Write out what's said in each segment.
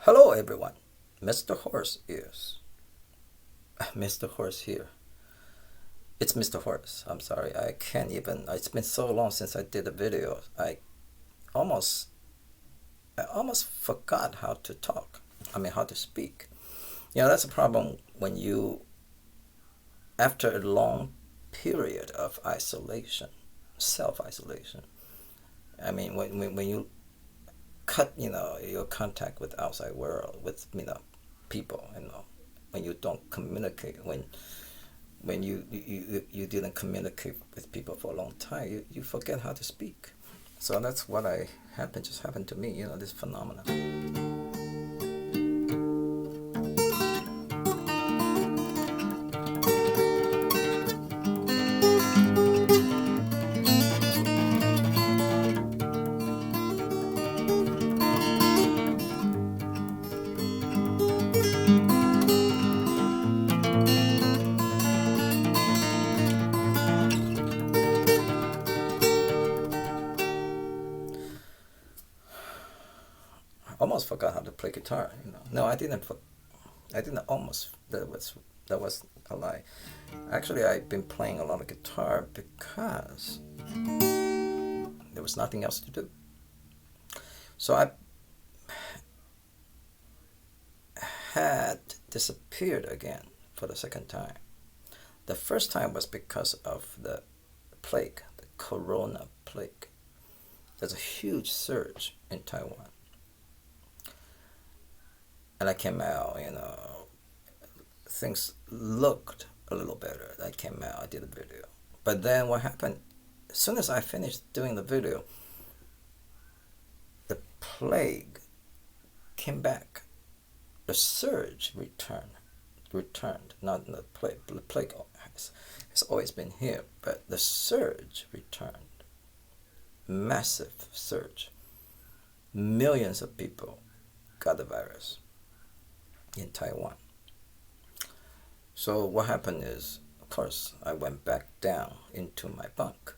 Hello, everyone. Mr. Horse is. Mr. Horse here. It's Mr. Horse. I'm sorry. I can't even. It's been so long since I did a video. Almost, I almost forgot how to talk. How to speak. That's a problem when after a long period of isolation, self-isolation. When you cut, your contact with outside world, with, people, when you don't communicate, when you didn't communicate with people for a long time, you forget how to speak. So that's what just happened to me, this phenomenon. I almost forgot how to play guitar. No, I didn't. I didn't almost. That was a lie. Actually, I've been playing a lot of guitar because there was nothing else to do. So I had disappeared again for the second time. The first time was because of the plague, the corona plague. There's a huge surge in Taiwan. And I came out, things looked a little better. I came out, I did a video. But then what happened, as soon as I finished doing the video, the plague came back. The surge returned. Not the plague. The plague has always been here, but the surge returned. Massive surge. Millions of people got the virus in Taiwan. So what happened is, of course, I went back down into my bunk,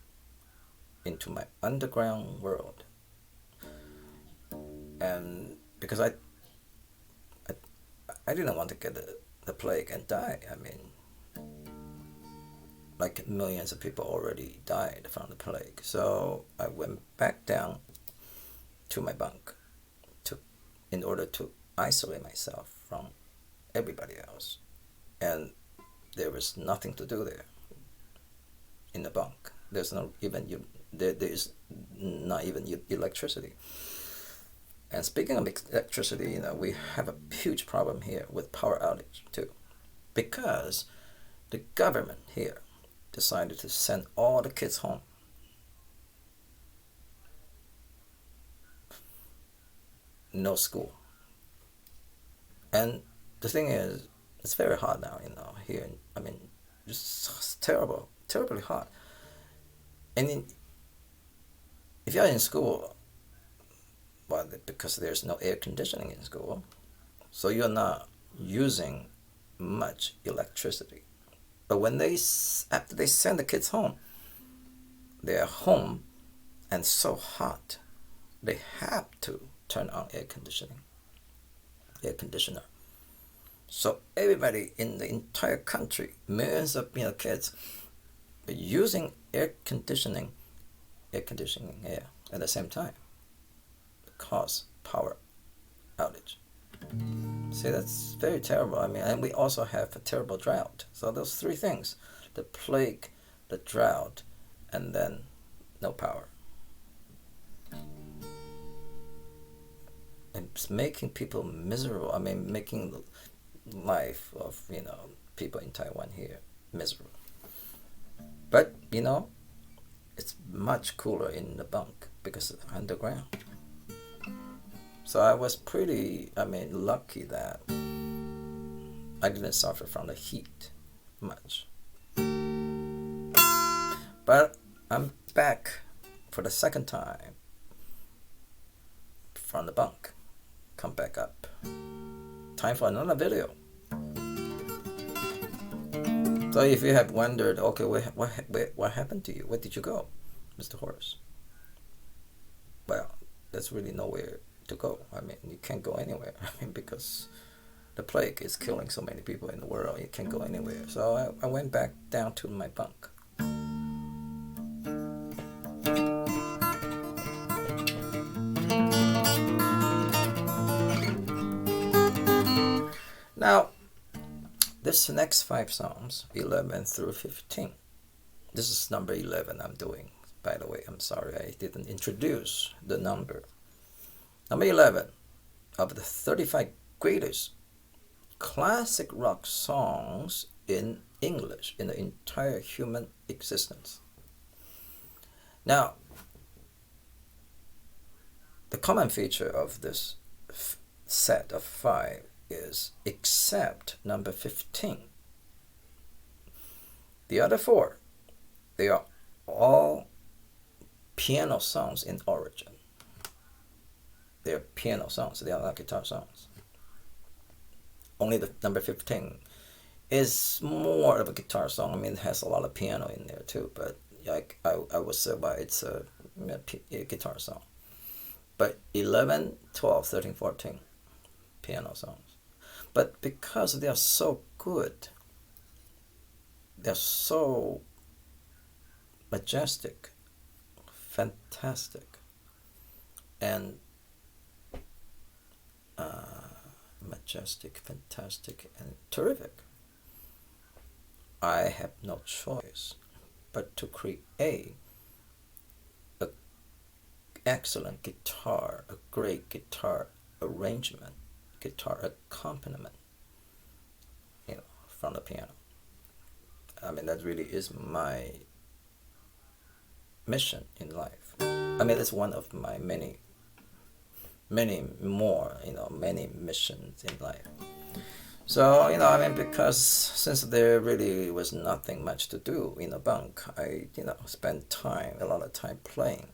into my underground world. And because I didn't want to get the plague and die. Like millions of people already died from the plague. So I went back down to my bunk in order to isolate myself from everybody else. And there was nothing to do there in the bunk. There's no even there is not even electricity. And speaking of electricity, we have a huge problem here with power outage too, because the government here decided to send all the kids home. No school. And the thing is, it's very hot now, here. Just terrible, terribly hot. And if you're in school, well, because there's no air conditioning in school, so you're not using much electricity. But after they send the kids home, they're home and so hot, they have to turn on air conditioner. So everybody in the entire country, millions of kids, are using air conditioning, at the same time, cause power outage. See, that's very terrible. And we also have a terrible drought. So those three things: the plague, the drought, and then no power. It's making people miserable. Making life of people in Taiwan here miserable. But it's much cooler in the bunk because it's underground. So I was pretty lucky that I didn't suffer from the heat much. But I'm back for the second time from the bunk. Come back up. Time for another video. So if you have wondered, okay, what happened to you? Where did you go, Mr. Horse? Well, there's really nowhere to go. I mean, you can't go anywhere. I mean, because the plague is killing so many people in the world. You can't go anywhere. So I went back down to my bunk. Now, this next five songs, 11 through 15. This is number 11 I'm doing. By the way, I'm sorry I didn't introduce the number. Number 11 of the 35 greatest classic rock songs in English in the entire human existence. Now, the common feature of this set of five is except number 15. The other four, they are all piano songs in origin. They are piano songs, they are not guitar songs. Only the number 15 is more of a guitar song. I mean, it has a lot of piano in there too, but like I would say why it's a guitar song. But 11, 12, 13, 14, piano songs. But because they are so good, they're so majestic, fantastic, and terrific, I have no choice but to create an excellent guitar, a great guitar arrangement, guitar accompaniment, from the piano. I mean, that really is my mission in life. I mean, it's one of my many more, many missions in life. So, I mean, because since there really was nothing much to do in a bunk, I, spent a lot of time playing,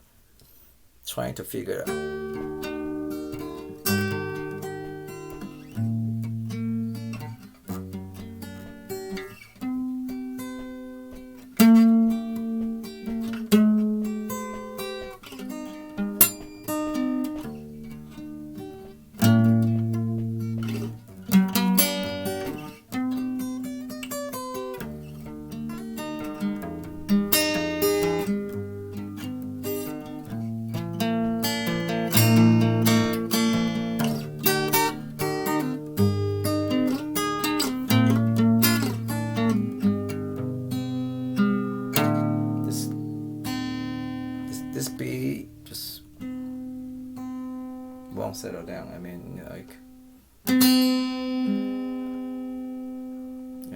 trying to figure out. This beat just won't settle down. I mean, like, I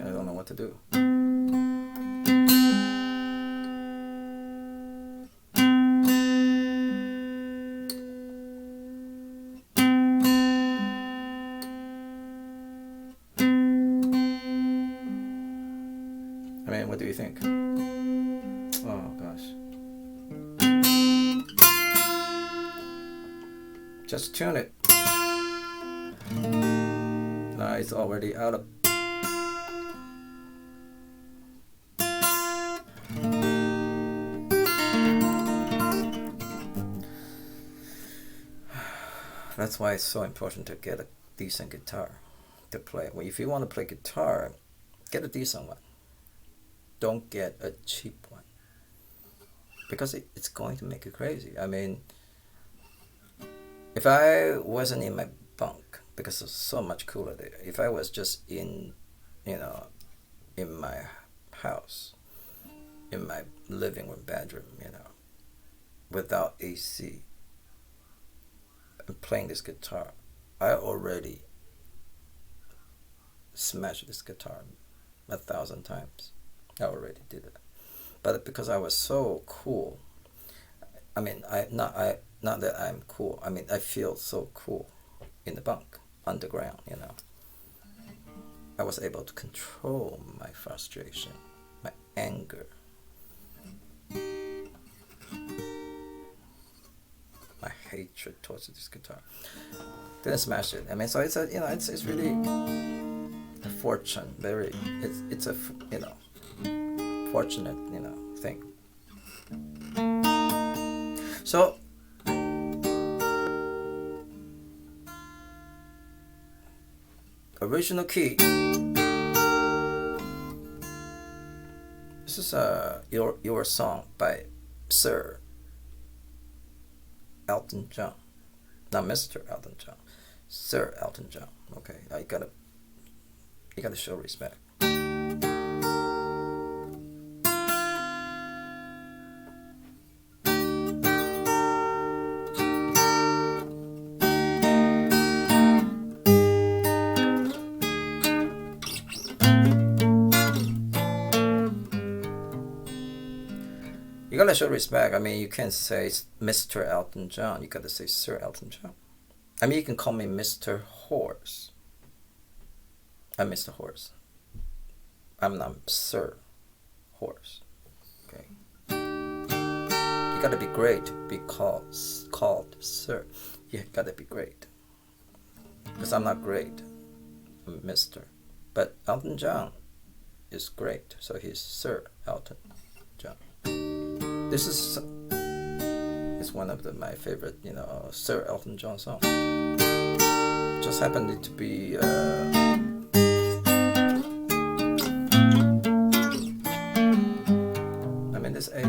don't know what to do. I mean, what do you think? Oh gosh. Just tune it. Now it's already out of. That's why it's so important to get a decent guitar to play. Well, if you want to play guitar, get a decent one. Don't get a cheap one, because it's going to make you crazy. I mean, if I wasn't in my bunk, because it's so much cooler there, if I was just in my house, in my living room, bedroom, without AC, and playing this guitar, I already smashed this guitar 1,000 times. I already did it. But because I was so cool, I mean, not that I'm cool. I mean, I feel so cool in the bunk, underground, I was able to control my frustration, my anger, my hatred towards this guitar. Didn't smash it. I mean, so it's it's really a fortune. It's a fortunate thing. Original key. This is your song by Sir Elton John, not Mr. Elton John, Sir Elton John. Okay, you gotta show respect. You gotta show respect. I mean, you can't say Mr. Elton John. You gotta say Sir Elton John. I mean, you can call me Mr. Horse. I'm Mr. Horse. I'm not Sir Horse. Okay. You gotta be great to be called Sir. You gotta be great. Because I'm not great. I'm Mr. But Elton John is great, so he's Sir Elton John. This is one of my favorite, Sir Elton John songs. Just happened to be I'm in this age.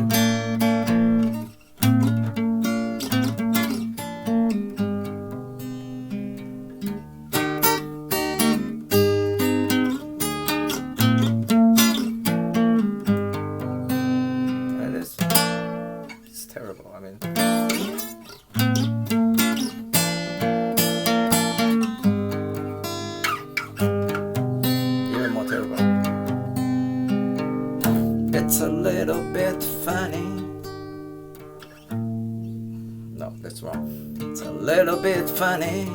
It's terrible. I mean, even more terrible. It's a little bit funny. No, that's wrong. It's a little bit funny.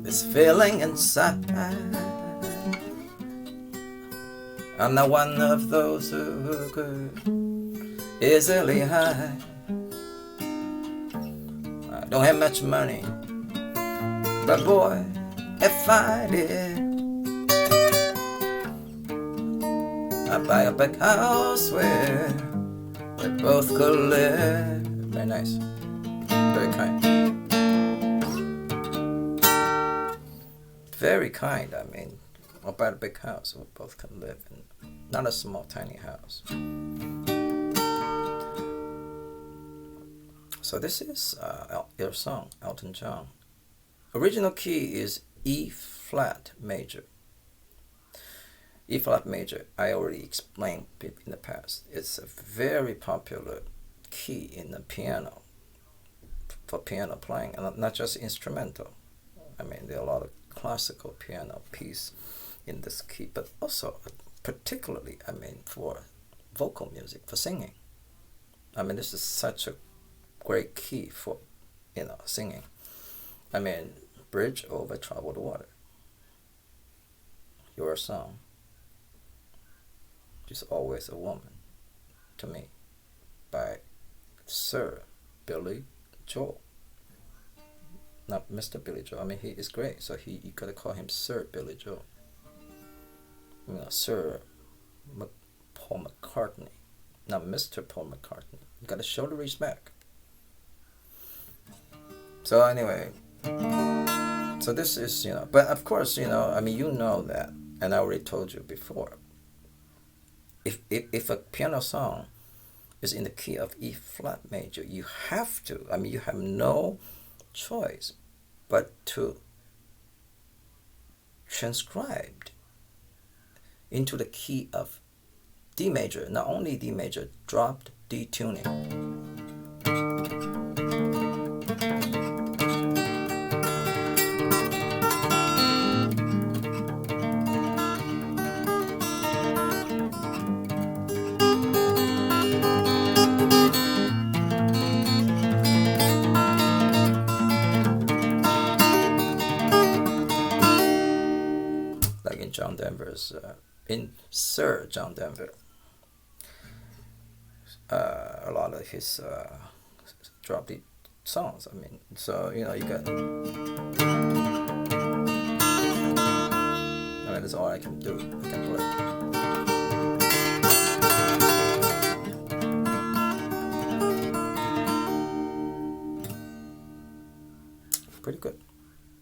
This feeling inside. I'm not one of those who could easily hide. I don't have much money, but boy, if I did, I'd buy a big house where we both could live. Very nice, very kind, very kind. I mean, I'll buy a big house we both can live in, not a small tiny house. So this is your song, Elton John. Original key is E flat major. E flat major, I already explained in the past. It's a very popular key in the piano, for piano playing, and not just instrumental. I mean, there are a lot of classical piano piece in this key, but also particularly, I mean, for vocal music, for singing. I mean, this is such a great key for, singing. I mean, Bridge Over Troubled Water. Your song. She's Always a Woman, to me, by Sir Billy Joel. Not Mr. Billy Joel. I mean, he is great, so you gotta call him Sir Billy Joel. Sir Paul McCartney, not Mr. Paul McCartney. You gotta show the respect. So anyway, so this is, but of course, I mean, that, and I already told you before. If a piano song is in the key of E flat major, you have to, I mean, you have no choice but to transcribe into the key of D major, not only D major, dropped D tuning. Like in John Denver's, in Sir John Denver, a lot of his drop beat songs. I mean, so you got. I mean, that's all I can do. I can play. Pretty good.